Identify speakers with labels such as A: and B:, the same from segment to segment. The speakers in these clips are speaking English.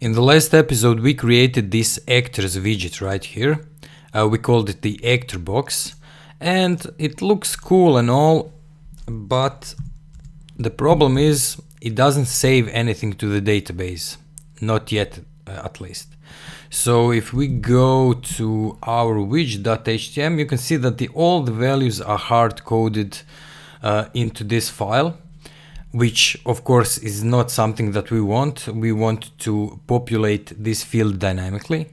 A: In the last episode, we created this actors widget right here. We called it the actor box, and it looks cool and all, but the problem is it doesn't save anything to the database, not yet at least. So if we go to our widget.html, you can see that all the values are hard coded into this file, which of course is not something that we want. We want to populate this field dynamically.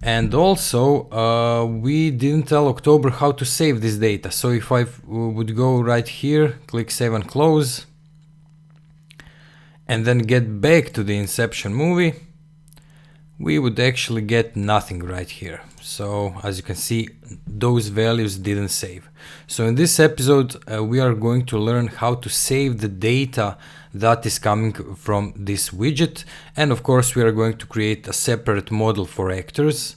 A: And also we didn't tell October how to save this data. So if I would go right here, click save and close, and then get back to the Inception movie, we would actually get nothing right here. So as you can see, those values didn't save. So in this episode, we are going to learn how to save the data that is coming from this widget. And of course, we are going to create a separate model for actors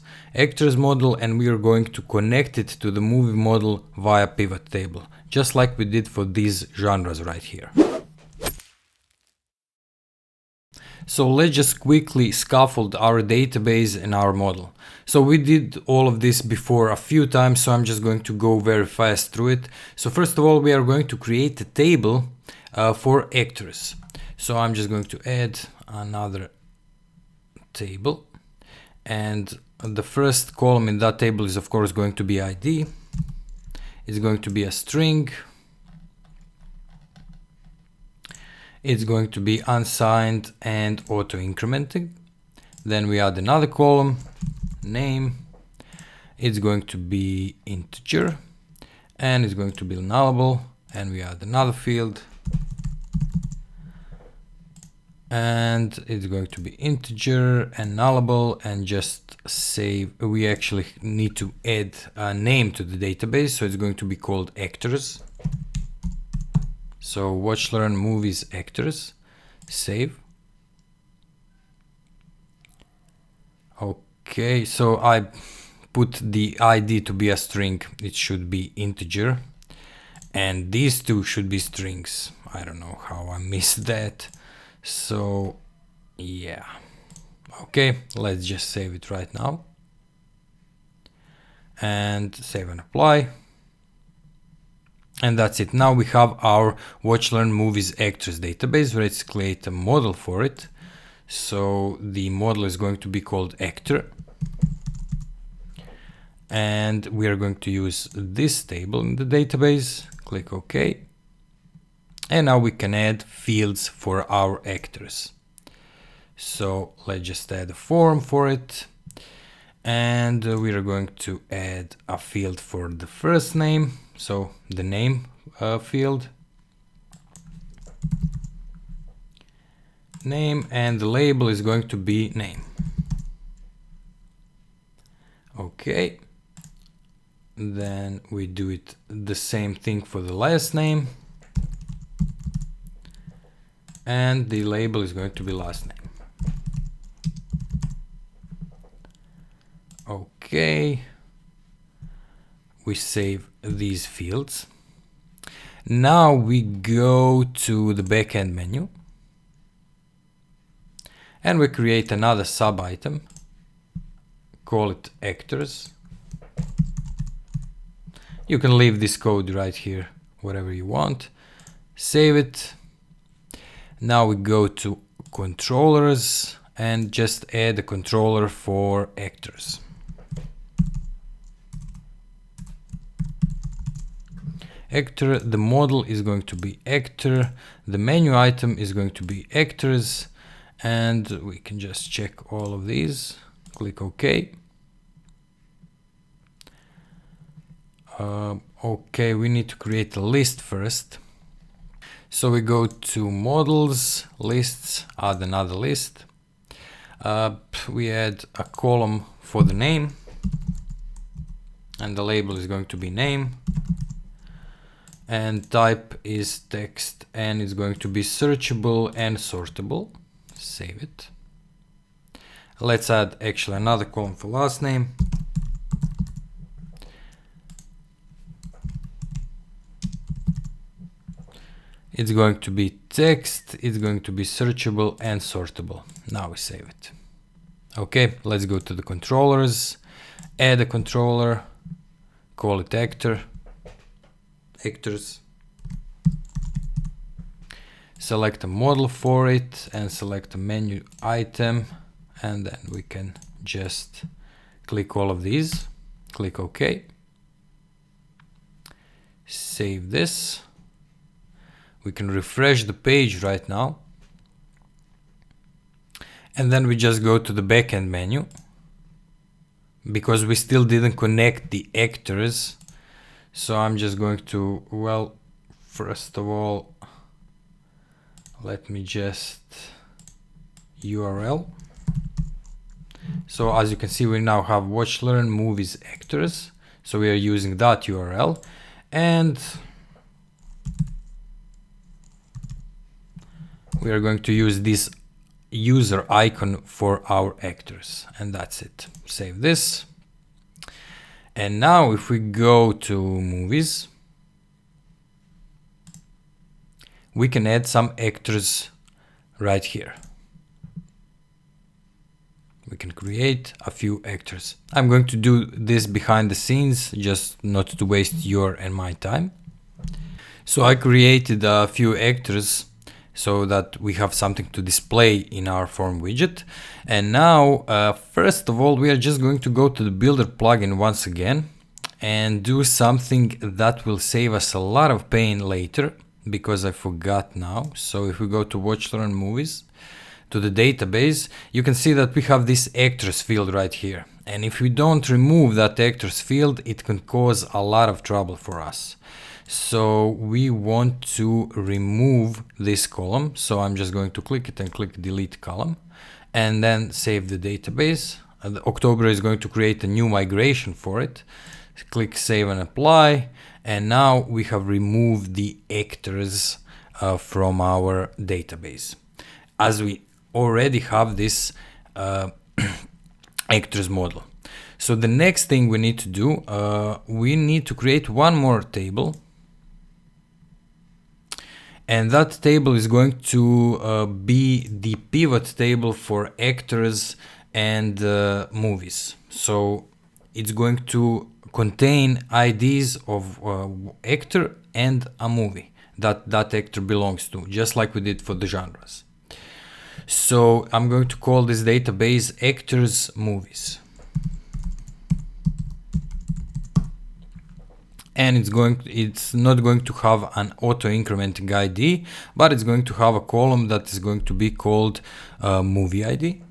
A: model, and we are going to connect it to the movie model via pivot table, just like we did for these genres right here. So let's just quickly scaffold our database and our model. So we did all of this before a few times, so I'm just going to go very fast through it. So first of all, we are going to create a table for actors. So I'm just going to add another table, and the first column in that table is of course going to be ID. It's going to be a string. It's going to be unsigned and auto-incrementing. Then we add another column, name. It's going to be integer, and it's going to be nullable. And we add another field, and it's going to be integer and nullable, and just save. We actually need to add a name to the database, so it's going to be called actors. So watch, learn, movies, actors, save. Okay, so I put the ID to be a string. It should be integer, and these two should be strings. I don't know how I missed that. So yeah, okay, let's just save it right now and save and apply. And that's it. Now we have our watch, learn, movies, actors database. Let's create a model for it. So the model is going to be called actor, and we are going to use this table in the database. Click OK. And now we can add fields for our actors. So let's just add a form for it. And we are going to add a field for the first name. So the name field. Name, and the label is going to be name. Okay. Then we do it the same thing for the last name. And the label is going to be last name. Okay. We save these fields. Now we go to the backend menu, and we create another sub item. Call it actors. You can leave this code right here, whatever you want. Save it. Now we go to controllers and just add a controller for actors. Actor, the model is going to be actor, the menu item is going to be actors, and we can just check all of these. Click OK. Okay, we need to create a list first. So we go to models, lists, add another list. We add a column for the name, and the label is going to be name. And type is text, and it's going to be searchable and sortable. Save it. Let's add actually another column for last name. It's going to be text, it's going to be searchable and sortable. Now we save it. Okay, let's go to the controllers, add a controller, call it actors, select a model for it and select a menu item, and then we can just click all of these, click OK, save this. We can refresh the page right now, and then we just go to the backend menu because we still didn't connect the actors. So I'm just going to, well, first of all, let me just URL. So as you can see, we now have watch, learn, movies, actors. So we are using that URL, and we are going to use this user icon for our actors, and that's it. Save this. And now if we go to movies, we can add some actors right here. We can create a few actors. I'm going to do this behind the scenes, just not to waste your and my time. So I created a few actors so that we have something to display in our form widget. And now, first of all, we are just going to go to the builder plugin once again and do something that will save us a lot of pain later, because I forgot now. So if we go to watch, learn, movies, to the database, you can see that we have this actors field right here. And if we don't remove that actors field, it can cause a lot of trouble for us. So we want to remove this column. So I'm just going to click it and click delete column, and then save the database. October is going to create a new migration for it. Click save and apply. And now we have removed the actors from our database, as we already have this actors model. So the next thing we need to do, we need to create one more table. And that table is going to be the pivot table for actors and movies. So it's going to contain IDs of actor and a movie that that actor belongs to, just like we did for the genres. So I'm going to call this database actors movies. And it's not going to have an auto incrementing ID, but it's going to have a column that is going to be called movie ID.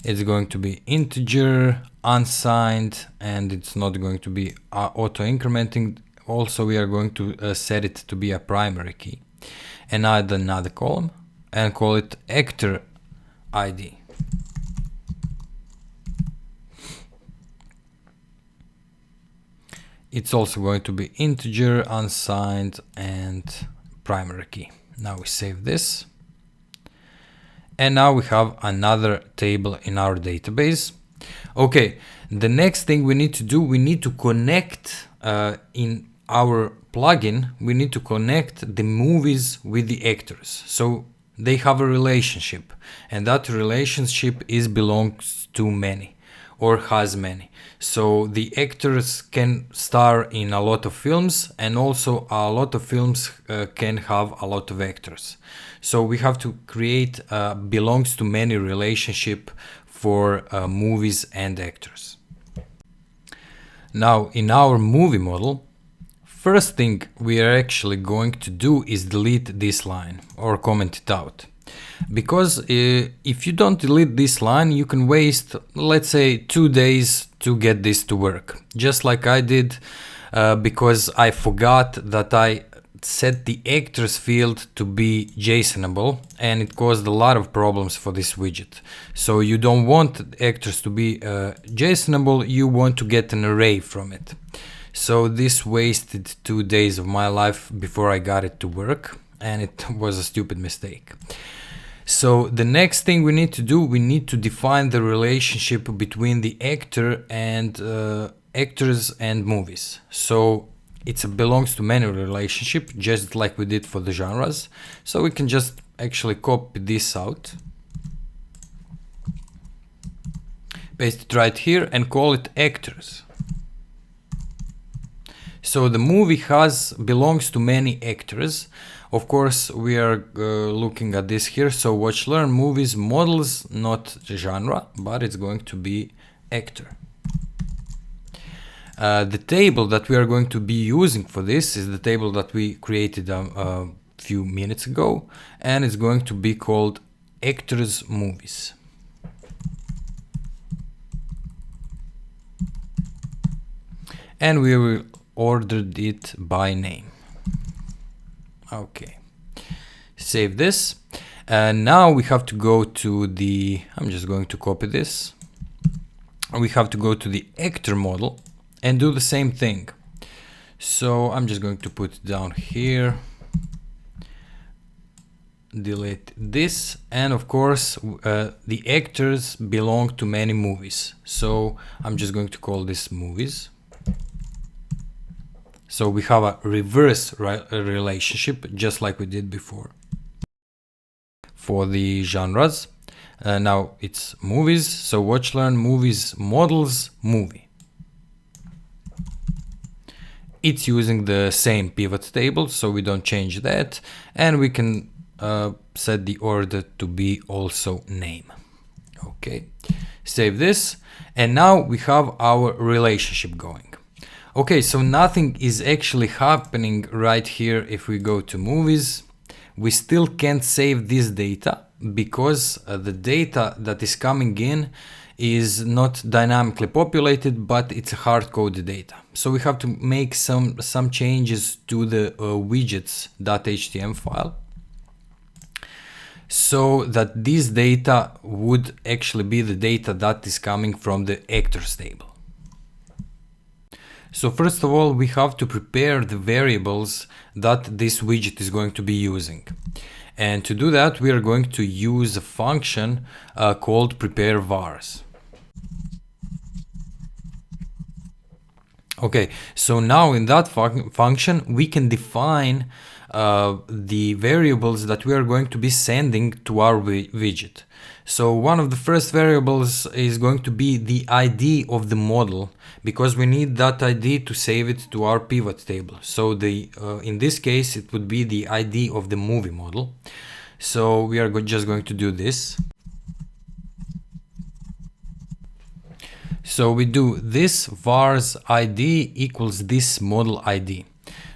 A: It's going to be integer, unsigned, and it's not going to be auto incrementing. Also, we are going to set it to be a primary key, and add another column and call it actor ID. It's also going to be integer, unsigned, and primary key. Now we save this. And now we have another table in our database. Okay, the next thing we need to do, we need to connect in our plugin, we need to connect the movies with the actors. So they have a relationship, and that relationship belongs to many, or has many. So the actors can star in a lot of films, and also a lot of films can have a lot of actors. So we have to create a belongs to many relationship for movies and actors. Now in our movie model, first thing we are actually going to do is delete this line or comment it out. Because if you don't delete this line, you can waste, let's say, 2 days to get this to work. Just like I did, because I forgot that I set the actors field to be JSONable, and it caused a lot of problems for this widget. So you don't want actors to be JSONable, you want to get an array from it. So this wasted 2 days of my life before I got it to work, and it was a stupid mistake. So the next thing we need to do, we need to define the relationship between the actor and actors and movies. So it belongs to many relationship, just like we did for the genres. So we can just actually copy this out Paste it right here and call it actors. So the movie belongs to many actors. Of course, we are looking at this here. So watch, learn, movies, models, not genre, but it's going to be actor. The table that we are going to be using for this is the table that we created a few minutes ago, and it's going to be called actors movies. And we will order it by name. Okay, save this. And now we have to go to the, I'm just going to copy this. We have to go to the actor model and do the same thing. So I'm just going to put it down here. Delete this, and of course the actors belong to many movies, so I'm just going to call this movies. So we have a reverse relationship, just like we did before for the genres. Now it's movies, so watch, learn, movies, models, movie. It's using the same pivot table, so we don't change that, and we can set the order to be also name. Okay, save this, and now we have our relationship going. Okay, so nothing is actually happening right here. If we go to movies, we still can't save this data because the data that is coming in is not dynamically populated, but it's hard-coded data. So we have to make some changes to the widgets.html file, so that this data would actually be the data that is coming from the actors table. So first of all, we have to prepare the variables that this widget is going to be using. And to do that, we are going to use a function called prepare vars. Okay, so now in that function, we can define the variables that we are going to be sending to our widget. So one of the first variables is going to be the ID of the model, because we need that ID to save it to our pivot table. So in this case, it would be the ID of the movie model. So we are just going to do this. So we do this vars ID equals this model ID.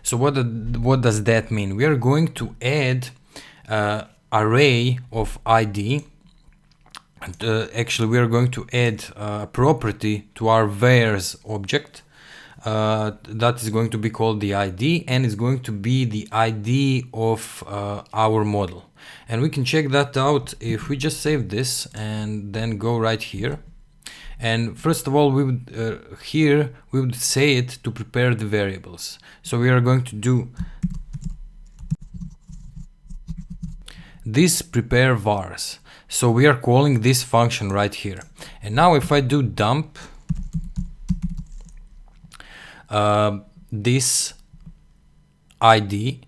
A: So what does that mean? We are going to add array of ID. Actually, we are going to add a property to our vars object that is going to be called the ID, and it's going to be the ID of our model. And we can check that out if we just save this and then go right here. And first of all, we would say it to prepare the variables. So we are going to do this prepare vars. So we are calling this function right here. And now if I do dump this ID,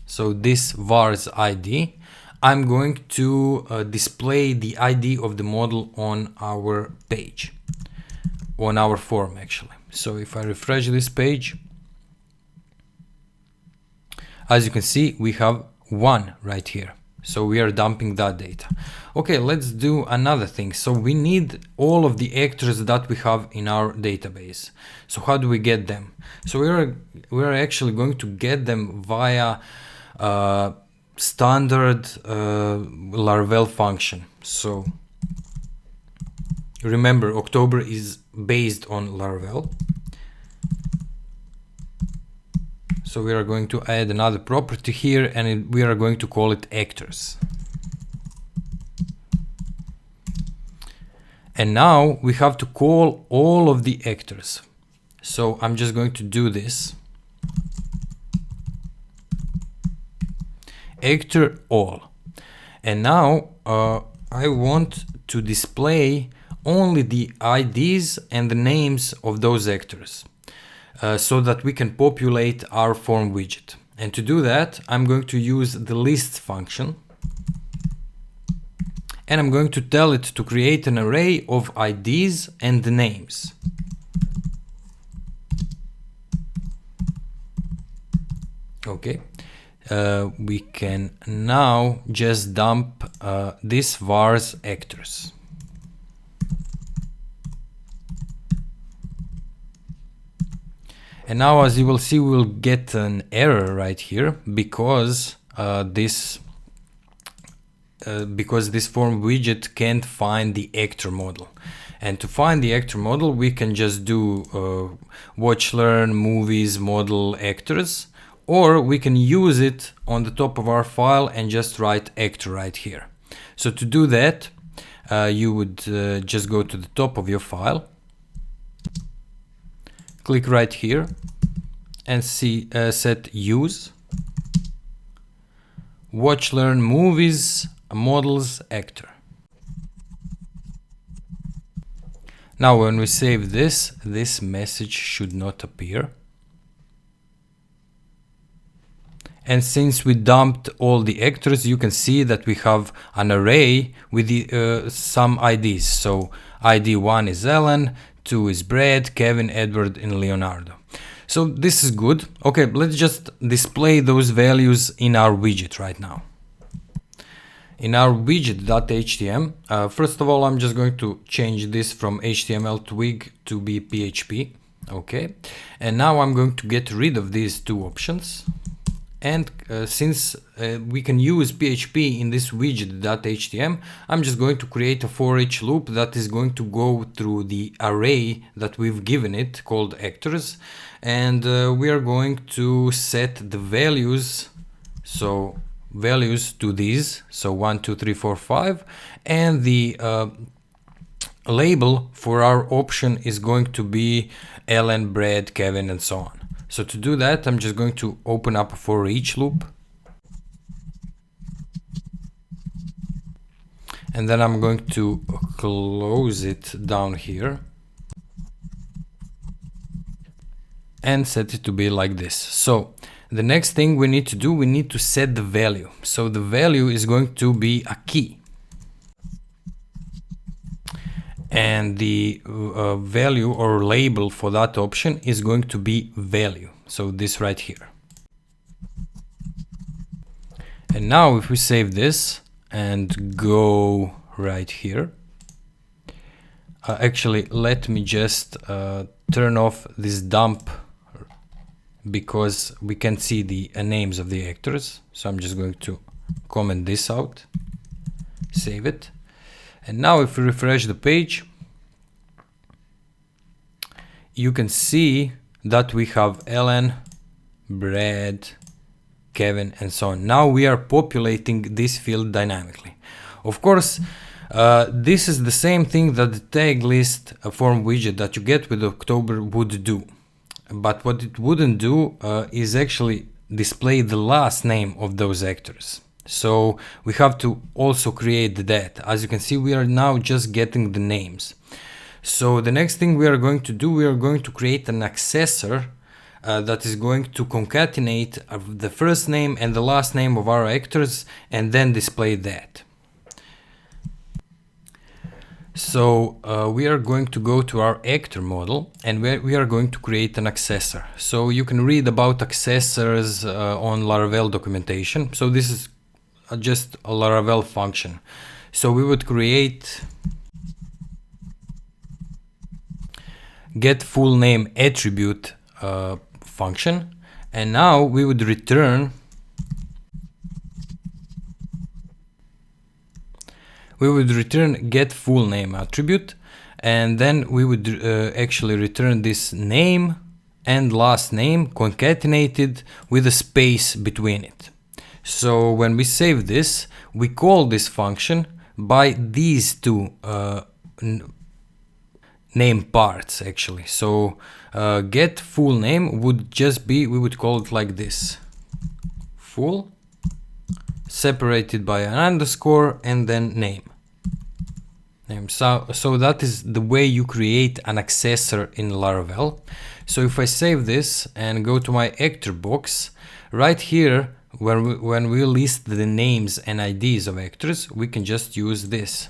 A: so this vars ID, I'm going to display the ID of the model on our page, on our form actually. So if I refresh this page, as you can see, we have 1 right here. So we are dumping that data. Okay, let's do another thing. So we need all of the actors that we have in our database. So how do we get them? So we are actually going to get them via standard Laravel function. So remember, October is based on Laravel. So we are going to add another property here, and we are going to call it actors. And now we have to call all of the actors. So I'm just going to do this. Actor all. And now I want to display only the IDs and the names of those actors, so that we can populate our form widget. And to do that, I'm going to use the list function. and I'm going to tell it to create an array of IDs and names. Okay, we can now just dump this var's actors. And now, as you will see, we'll get an error right here because this form widget can't find the actor model. And to find the actor model, we can just do watch learn movies model actors, or we can use it on the top of our file and just write actor right here. So to do that, you would just go to the top of your file, click right here and set use watch learn movies models actor. Now when we save this message should not appear. And since we dumped all the actors, you can see that we have an array with some IDs. So ID 1 is Ellen, 2 is Brad, Kevin, Edward, and Leonardo. So this is good. Okay, let's just display those values in our widget right now. In our widget.htm, first of all, I'm just going to change this from HTML twig to be PHP. Okay, and now I'm going to get rid of these two options. And since we can use PHP in this widget.htm, I'm just going to create a for each loop that is going to go through the array that we've given it called actors, and we are going to set the values, so values to these, so 1 2 3 4 5, and the label for our option is going to be Ellen, Brad, Kevin, and so on. So to do that, I'm just going to open up a for each loop. And then I'm going to close it down here. And set it to be like this. So the next thing we need to do, we need to set the value. So the value is going to be a key. And the value or label for that option is going to be value. So this right here. And now if we save this and go right here, actually let me just turn off this dump because we can't see the names of the actors. So I'm just going to comment this out, save it. And now if we refresh the page, you can see that we have Ellen, Brad, Kevin, and so on. Now we are populating this field dynamically. Of course, this is the same thing that the tag list form widget that you get with October would do. But what it wouldn't do is actually display the last name of those actors. So we have to also create that. As you can see, we are now just getting the names. So the next thing we are going to do, we are going to create an accessor that is going to concatenate the first name and the last name of our actors and then display that. So we are going to go to our actor model and we are going to create an accessor. So you can read about accessors on Laravel documentation. So this is just a Laravel function. So we would create get full name attribute function, and now we would return get full name attribute, and then we would actually return this name and last name concatenated with a space between it. So when we save this, we call this function by these two name parts actually. So get full name would just be, we would call it like this, full separated by an underscore and then name. So that is the way you create an accessor in Laravel. So if I save this and go to my actor box, right here when we list the names and IDs of actors, we can just use this.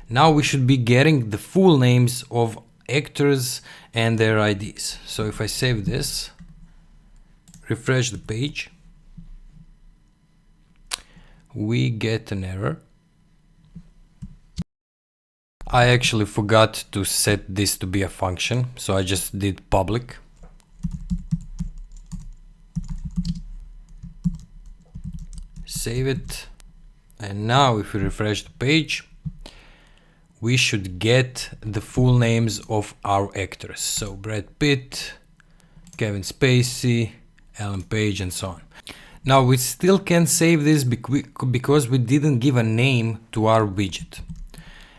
A: Now we should be getting the full names of actors and their IDs. So if I save this, refresh the page, we get an error. I actually forgot to set this to be a function, so I just did public. Save it, and now if we refresh the page, we should get the full names of our actors. So Brad Pitt, Kevin Spacey, Ellen Page, and so on. Now we still can't save this because we didn't give a name to our widget.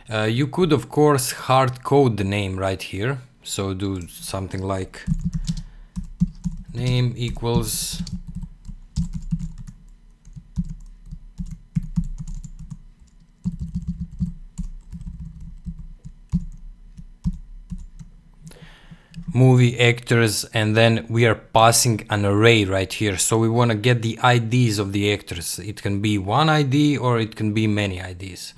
A: You could of course hard code the name right here. So do something like name equals movie actors, and then we are passing an array right here. So we want to get the IDs of the actors. It can be one ID or it can be many IDs.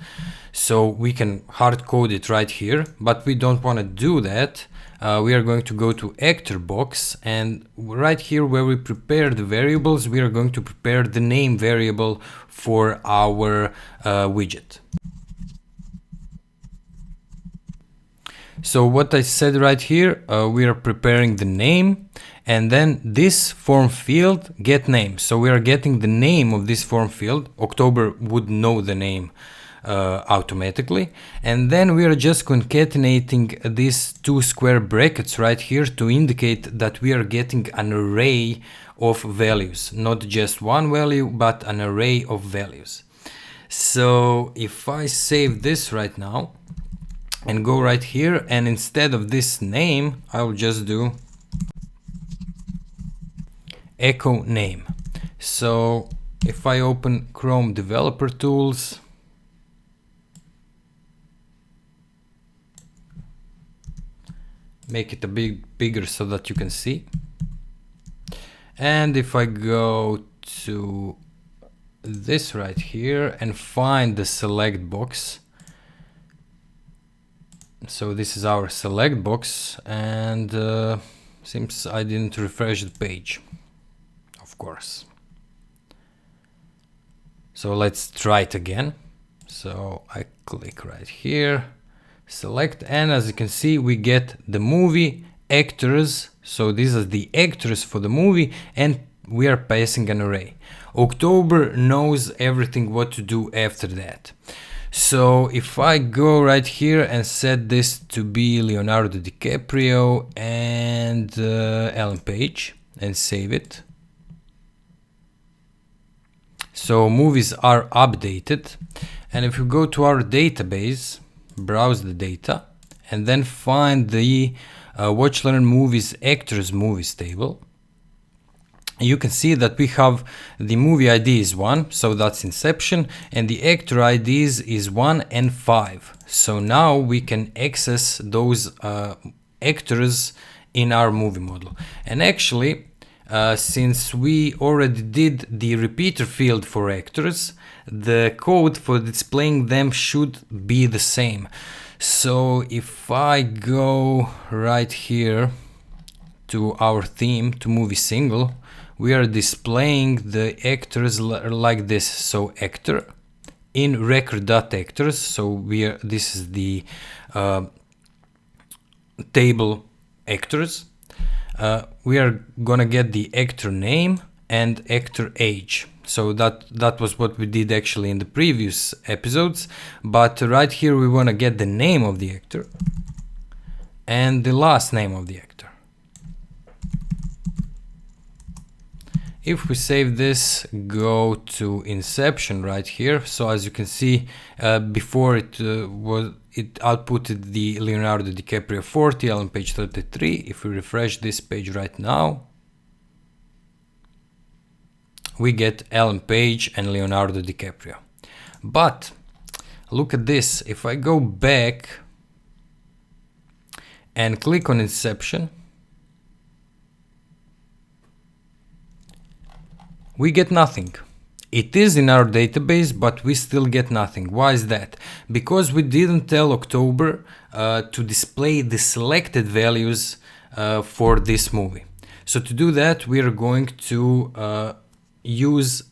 A: So we can hard code it right here, but we don't want to do that. We are going to go to actor box, and right here where we prepare the variables, we are going to prepare the name variable for our widget. So what I said right here, we are preparing the name, and then this form field get name. So we are getting the name of this form field. October would know the name automatically, and then we are just concatenating these two square brackets right here to indicate that we are getting an array of values, not just one value but an array of values. So if I save this right now and go right here, and instead of this name I will just do echo name. So if I open Chrome Developer Tools, make it a bit bigger so that you can see, and if I go to this right here and find the select box, so this is our select box, and seems I didn't refresh the page, of course. So let's try it again. So I click right here, select, and as you can see we get the movie actors. So these are the actors for the movie, and we are passing an array. October knows everything what to do after that. So if I go right here and set this to be Leonardo DiCaprio and Ellen Page and save it. So movies are updated, and if you go to our database, browse the data, and then find the Watch Learn Movies Actors Movies table, you can see that we have the movie ID is 1, so that's Inception, and the actor IDs is 1 and 5. So now we can access those actors in our movie model. And actually, since we already did the repeater field for actors, the code for displaying them should be the same. So if I go right here to our theme, to movie single, we are displaying the actors like this. So actor in record.actors. So this is the table actors. We are gonna get the actor name and actor age. So that was what we did actually in the previous episodes, but right here we want to get the name of the actor and the last name of the actor. If we save this, go to Inception right here. So as you can see, before it outputted the Leonardo DiCaprio 40, Ellen Page 33. If we refresh this page right now, we get Ellen Page and Leonardo DiCaprio. But look at this. If I go back and click on Inception, we get nothing. It is in our database, but we still get nothing. Why is that? Because we didn't tell October to display the selected values for this movie. So to do that, we are going to use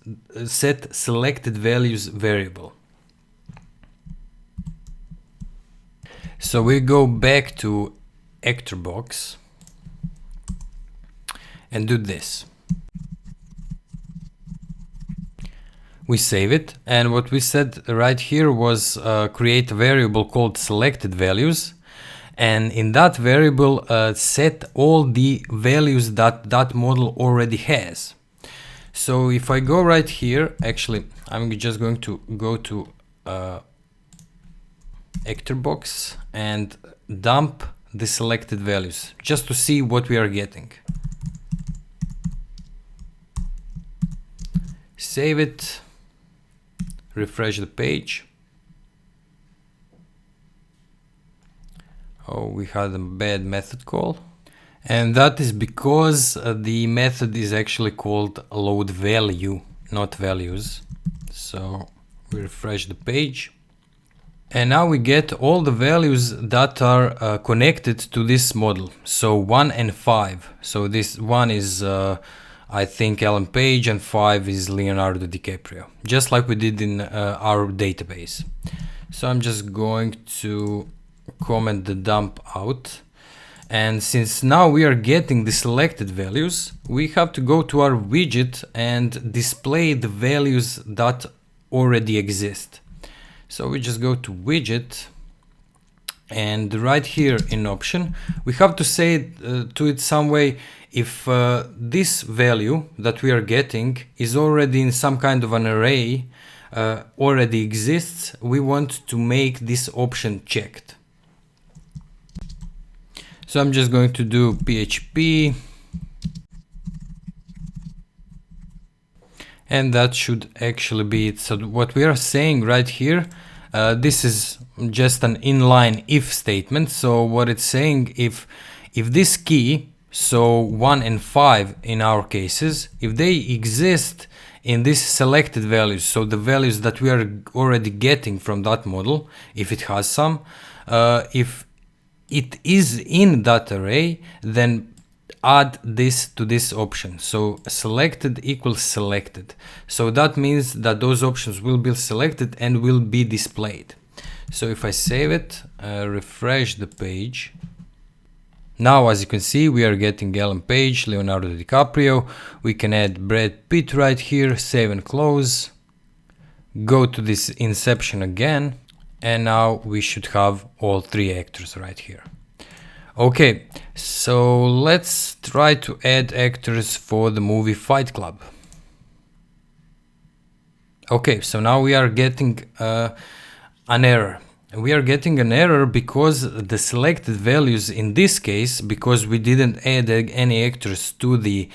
A: set selected values variable. So we go back to actor box and do this. We save it, and what we said right here was create a variable called selected values, and in that variable set all the values that that model already has. So if I go right here, actually I'm just going to go to actor box and dump the selected values just to see what we are getting. Save it. Refresh the page. Oh, we had a bad method call. And that is because the method is actually called load value, not values. So we refresh the page. And now we get all the values that are connected to this model. So 1 and 5. So this 1 is I think Ellen Page, and 5 is Leonardo DiCaprio, just like we did in our database. So I'm just going to comment the dump out, and since now we are getting the selected values, we have to go to our widget and display the values that already exist. So we just go to widget, and right here in option we have to say to it some way, if this value that we are getting is already in some kind of an array, already exists, we want to make this option checked. So I'm just going to do PHP, and that should actually be it. So what we are saying right here, this is just an inline if statement. So what it's saying, if this key, so 1 and 5 in our cases, if they exist in these selected values, so the values that we are already getting from that model, if it has some, if it is in that array, then add this to this option. So selected equals selected. So that means that those options will be selected and will be displayed. So if I save it, refresh the page. Now, as you can see, we are getting Ellen Page, Leonardo DiCaprio. We can add Brad Pitt right here, save and close. Go to this inception again, and now we should have all 3 actors right here. Okay, so let's try to add actors for the movie Fight Club. Okay, so now we are getting an error. We are getting an error because the selected values in this case, because we didn't add any actors to the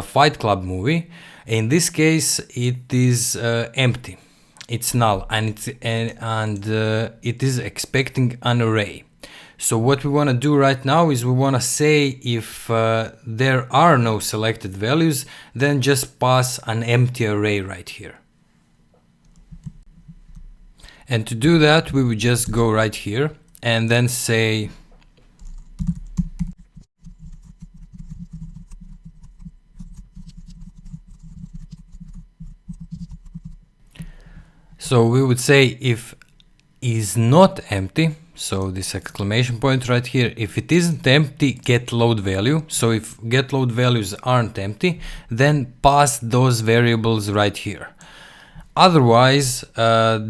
A: Fight Club movie, in this case it is empty. It's null, and it is expecting an array. So what we want to do right now is we want to say if there are no selected values, then just pass an empty array right here. And to do that, we would just go right here and then say so we would say if is not empty, so this exclamation point right here, if it isn't empty, get load value. So if get load values aren't empty, then pass those variables right here. Otherwise,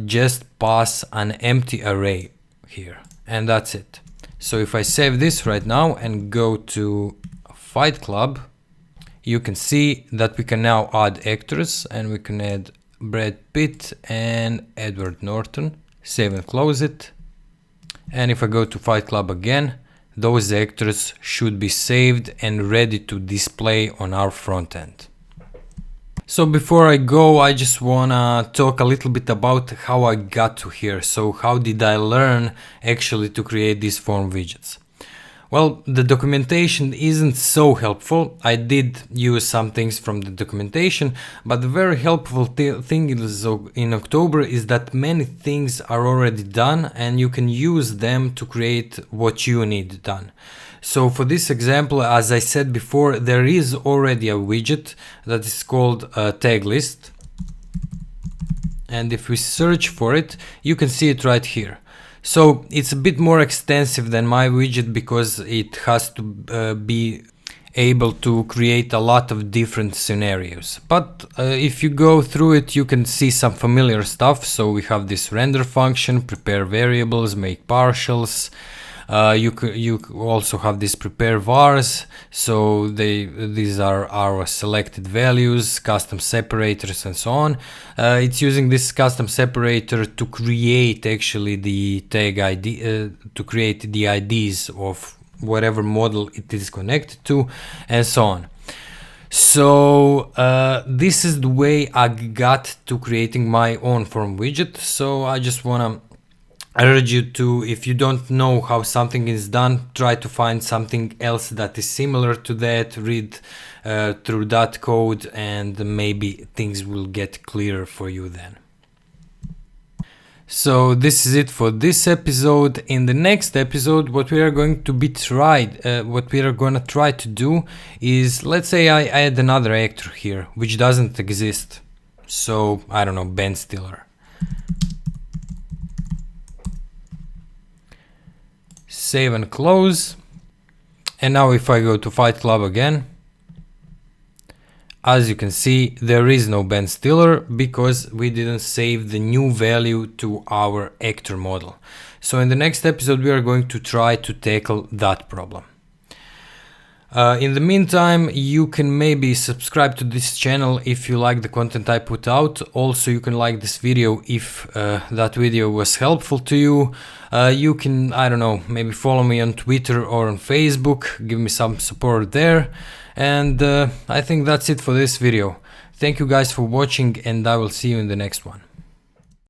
A: just pass an empty array here, and that's it. So if I save this right now and go to Fight Club, you can see that we can now add actors, and we can add Brad Pitt and Edward Norton. Save and close it. And if I go to Fight Club again, those actors should be saved and ready to display on our front end. So before I go, I just wanna talk a little bit about how I got to here. So how did I learn actually to create these form widgets? Well, the documentation isn't so helpful. I did use some things from the documentation, but the very helpful thing in October is that many things are already done and you can use them to create what you need done. So for this example, as I said before, there is already a widget that is called tag list. And if we search for it, you can see it right here. So it's a bit more extensive than my widget because it has to be able to create a lot of different scenarios. But if you go through it, you can see some familiar stuff. So we have this render function, prepare variables, make partials. You also have these prepare vars, so these are our selected values, custom separators and so on. It's using this custom separator to create actually the tag ID, to create the IDs of whatever model it is connected to, and so on. So this is the way I got to creating my own form widget. So I just wanna urge you to, if you don't know how something is done, try to find something else that is similar to that, read through that code, and maybe things will get clearer for you then. So this is it for this episode. In the next episode, what we are going to try to do is, let's say I add another actor here, which doesn't exist. So I don't know, Ben Stiller. Save and close. And now if I go to Fight Club again, as you can see, there is no Ben Stiller because we didn't save the new value to our actor model. So in the next episode, we are going to try to tackle that problem. In the meantime, you can maybe subscribe to this channel if you like the content I put out. Also, you can like this video if that video was helpful to you. You can, I don't know, maybe follow me on Twitter or on Facebook, give me some support there. And I think that's it for this video. Thank you guys for watching, and I will see you in the next one.